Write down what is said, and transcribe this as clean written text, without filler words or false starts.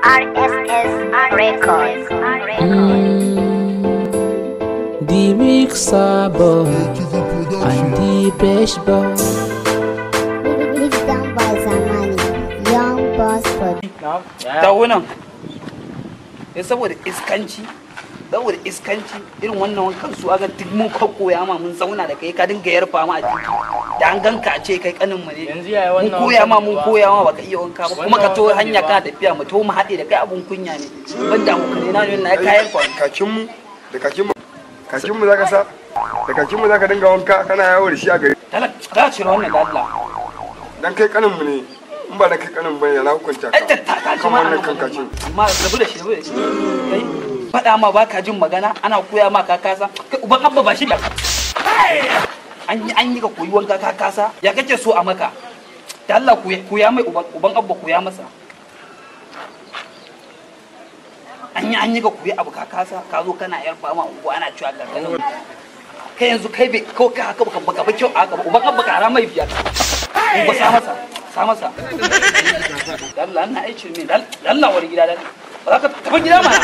RSS Records. The mixer boy and the best boy. Mixed down by Zamani, young boss for. Ta wannan saboda iskanci irin wannan wankan su aga duk mun koya ma mun zauna da kai ka dinga yarfa ma a jiki da an ganka a ce kai kanin mu ne mun koya ma baka iya wanka ba kuma ka to hanya ka tafiya mu to mu haɗe da kai abun kunya ne banda mu kare na ne na kayan kakin mu zaka sa da kakin mu zaka dinga wanka kana yawo da shi a gari ta cire wannan da Allah dan kai kanin mu ne in ba da kai kanin bane na hukunta ka kan wannan kan kacin amma rabu da shi kai faɗa ma baka jin magana ana koya ma ka kasa kai uban abba ba shi da an yi ka koyi wanka ka kasa ya kake so a maka da Allah koya mai uban abba koya masa an yi ka koyi abu ka kasa ka zo kana yar fama uku ana cewa gargaɗin kai yanzu kai bai ko ka haka baka ba kyau haka uban abba kara mai biya ba sa masa Allah na aice min Allah wani gida da ba za ka tafi gida mana